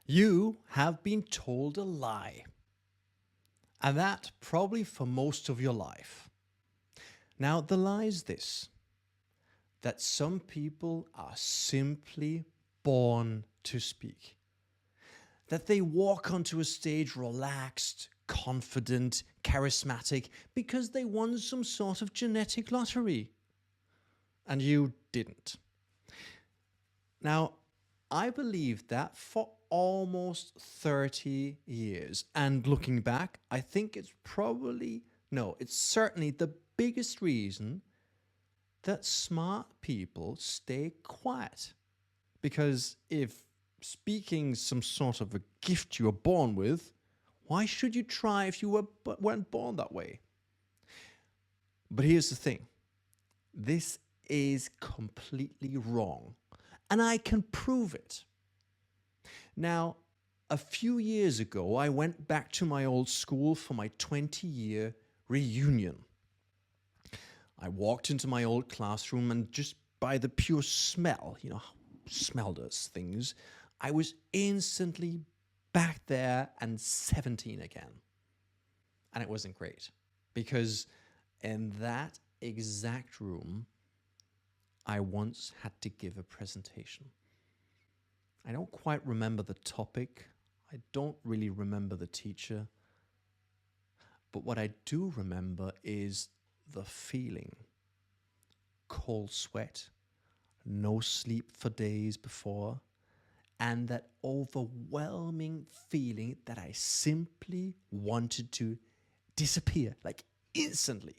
You have been told a lie, and that probably for most of your life. Now, the lie is this, that some people are simply born to speak, that they walk onto a stage relaxed, confident, charismatic, because they won some sort of genetic lottery, and you didn't. Now, I believe that for almost 30 years. And looking back, I think it's probably, no, it's certainly the biggest reason that smart people stay quiet. Because if speaking's some sort of a gift you were born with, why should you try if weren't born that way? But here's the thing. This is completely wrong. And I can prove it. Now, a few years ago, I went back to my old school for my 20-year reunion. I walked into my old classroom and just by the pure smell, you know, how smell does things, I was instantly back there and 17 again. And it wasn't great because in that exact room, I once had to give a presentation. I don't quite remember the topic. I don't really remember the teacher. But what I do remember is the feeling. Cold sweat, no sleep for days before, and that overwhelming feeling that I simply wanted to disappear, like instantly.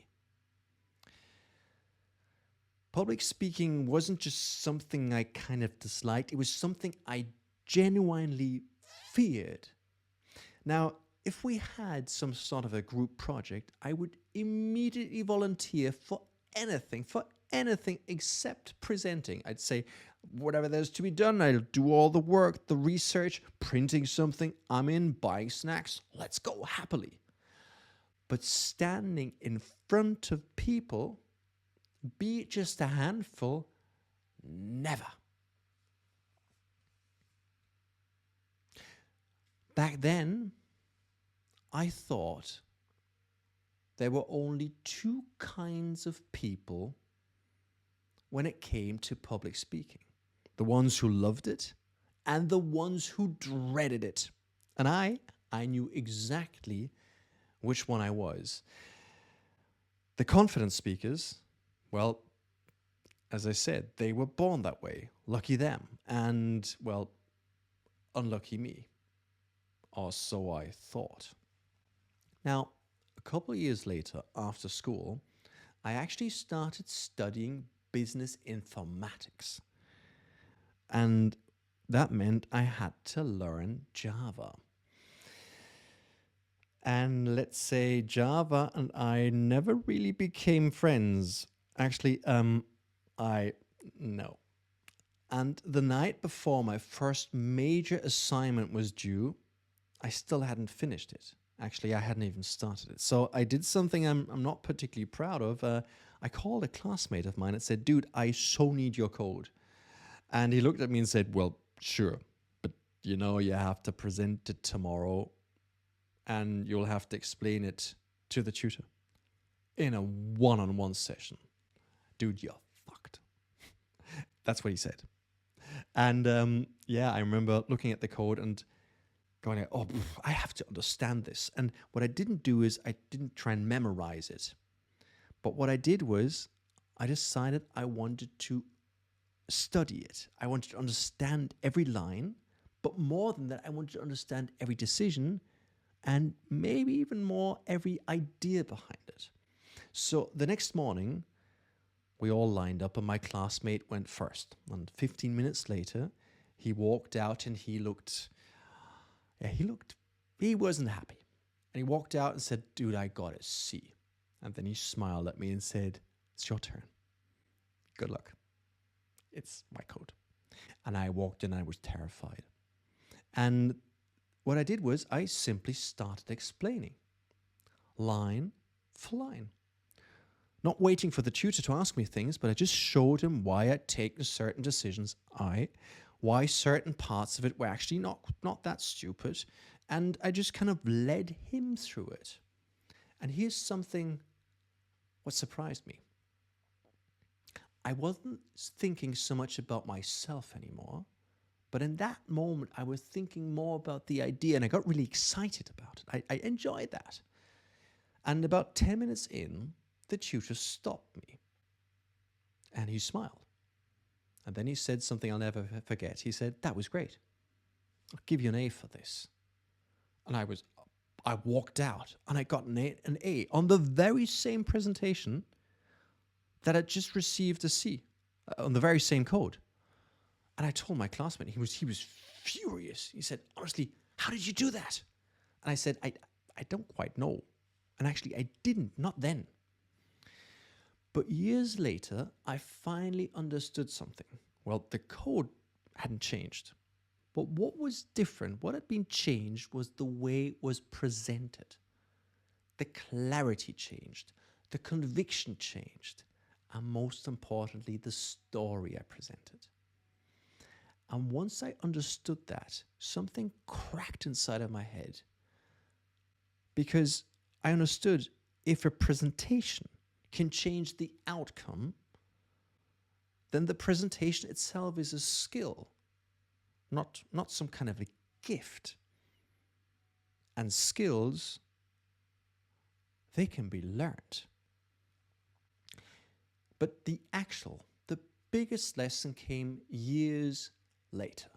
Public speaking wasn't just something I kind of disliked, it was something I genuinely feared. Now, if we had some sort of a group project, I would immediately volunteer for anything except presenting. I'd say, whatever there's to be done, I'll do all the work, the research, printing something, I'm in, buying snacks, let's go happily. But standing in front of people, be it just a handful, never. Back then, I thought there were only two kinds of people when it came to public speaking. The ones who loved it and the ones who dreaded it. And I knew exactly which one I was. The confident speakers, well, as I said, they were born that way. Lucky them. And, well, unlucky me. Or so I thought. Now, a couple of years later, after school, I actually started studying business informatics. And that meant I had to learn Java. And let's say Java and I never really became friends. Actually, no. And the night before my first major assignment was due, I still hadn't finished it. Actually, I hadn't even started it. So I did something I'm not particularly proud of. I called a classmate of mine and said, dude, I so need your code. And he looked at me and said, well, sure. But you know, you have to present it tomorrow and you'll have to explain it to the tutor in a one-on-one session. Dude, you're fucked. That's what he said. And yeah, I remember looking at the code and going, oh, I have to understand this. And what I didn't do is I didn't try and memorize it. But what I did was I decided I wanted to study it. I wanted to understand every line, but more than that, I wanted to understand every decision and maybe even more, every idea behind it. So the next morning, we all lined up and my classmate went first. And 15 minutes later, he walked out and he wasn't happy. And he walked out and said, dude, I got a C. And then he smiled at me and said, it's your turn. Good luck. It's my code. And I walked in and I was terrified. And what I did was I simply started explaining line for line. Not waiting for the tutor to ask me things, but I just showed him why I'd taken certain decisions I why certain parts of it were actually not that stupid. And I just kind of led him through it. And here's something what surprised me. I wasn't thinking so much about myself anymore, but in that moment, I was thinking more about the idea, and I got really excited about it. I enjoyed that. And about 10 minutes in, the tutor stopped me, and he smiled. And then he said something I'll never forget. He said, "That was great. I'll give you an A for this." And I walked out, and I got an A on the very same presentation that had just received a C on the very same code. And I told my classmate, he was furious. He said, "Honestly, how did you do that?" And I said, I don't quite know. And actually, I didn't, not then. But years later, I finally understood something. Well, the code hadn't changed. But what was different, what had been changed, was the way it was presented. The clarity changed. The conviction changed. And most importantly, the story I presented. And once I understood that, something cracked inside of my head. Because I understood if a presentation can change the outcome, then the presentation itself is a skill, not some kind of a gift. And skills, they can be learned. But the biggest lesson came years later.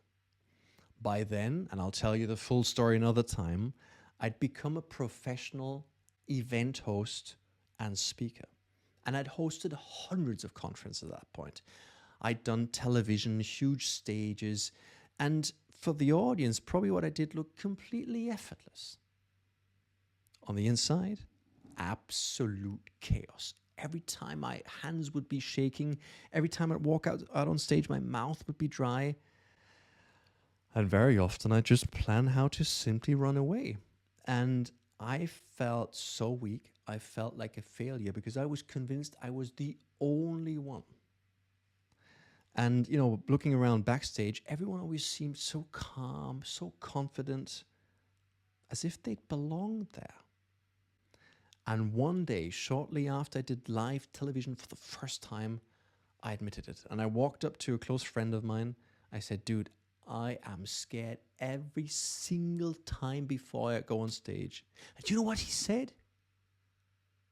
By then, and I'll tell you the full story another time, I'd become a professional event host and speaker. And I'd hosted hundreds of conferences at that point. I'd done television, huge stages, and for the audience, probably what I did looked completely effortless. On the inside, absolute chaos. Every time my hands would be shaking, every time I'd walk out on stage, my mouth would be dry. And very often I'd just plan how to simply run away. And I felt so weak. I felt like a failure because I was convinced I was the only one. And, looking around backstage, everyone always seemed so calm, so confident, as if they'd belonged there. And one day, shortly after I did live television for the first time, I admitted it. And I walked up to a close friend of mine. I said, "Dude, I am scared every single time before I go on stage." And do you know what he said?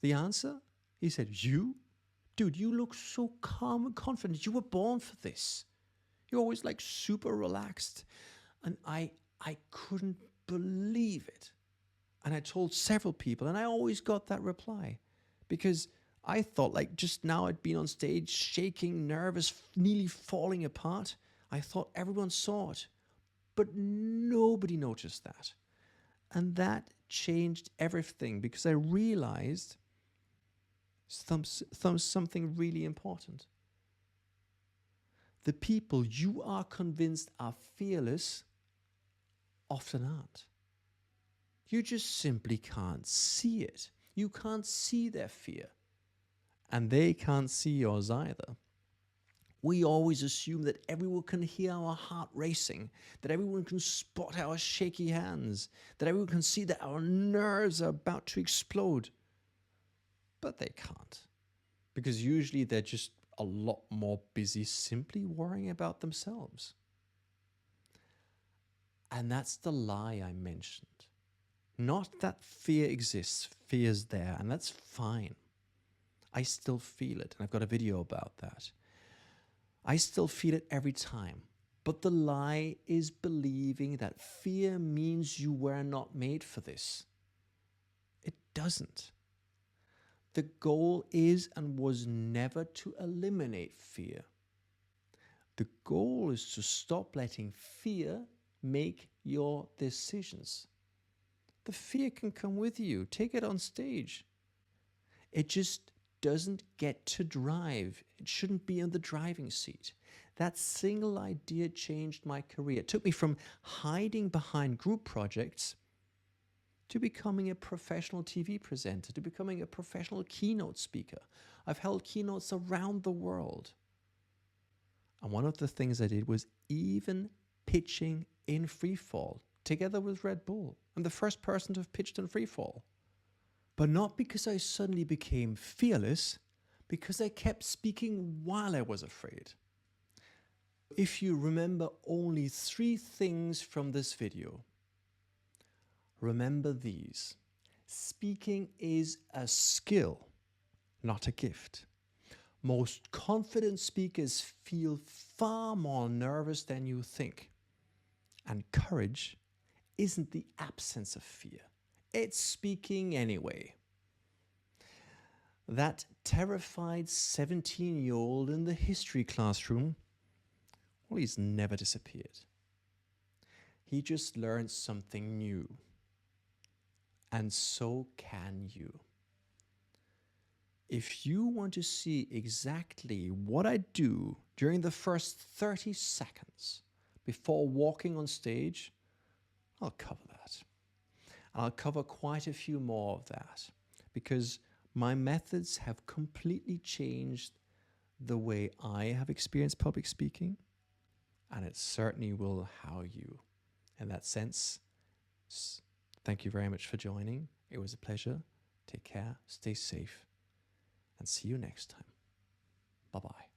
The answer? He said, "You? Dude, you look so calm and confident. You were born for this. You're always super relaxed." And I couldn't believe it. And I told several people, and I always got that reply because I thought just now I'd been on stage shaking, nervous, nearly falling apart. I thought everyone saw it, but nobody noticed that. And that changed everything because I realized something really important. The people you are convinced are fearless often aren't. You just simply can't see it. You can't see their fear. And they can't see yours either. We always assume that everyone can hear our heart racing, that everyone can spot our shaky hands, that everyone can see that our nerves are about to explode. But they can't. Because usually they're just a lot more busy simply worrying about themselves. And that's the lie I mentioned. Not that fear exists, fear's there, and that's fine. I still feel it, and I've got a video about that. I still feel it every time. But the lie is believing that fear means you were not made for this. It doesn't. The goal is and was never to eliminate fear. The goal is to stop letting fear make your decisions. The fear can come with you. Take it on stage. It just doesn't get to drive. It shouldn't be in the driving seat. That single idea changed my career. It took me from hiding behind group projects to becoming a professional TV presenter, to becoming a professional keynote speaker. I've held keynotes around the world. And one of the things I did was even pitching in free fall together with Red Bull. I'm the first person to have pitched in free fall. But not because I suddenly became fearless, because I kept speaking while I was afraid. If you remember only 3 things from this video, remember these. Speaking is a skill, not a gift. Most confident speakers feel far more nervous than you think. And courage isn't the absence of fear. It's speaking anyway. That terrified 17-year-old in the history classroom, well, he's never disappeared. He just learned something new. And so can you. If you want to see exactly what I do during the first 30 seconds before walking on stage, I'll cover that. I'll cover quite a few more of that because my methods have completely changed the way I have experienced public speaking, and it certainly will how you. In that sense, thank you very much for joining. It was a pleasure. Take care, stay safe, and see you next time. Bye-bye.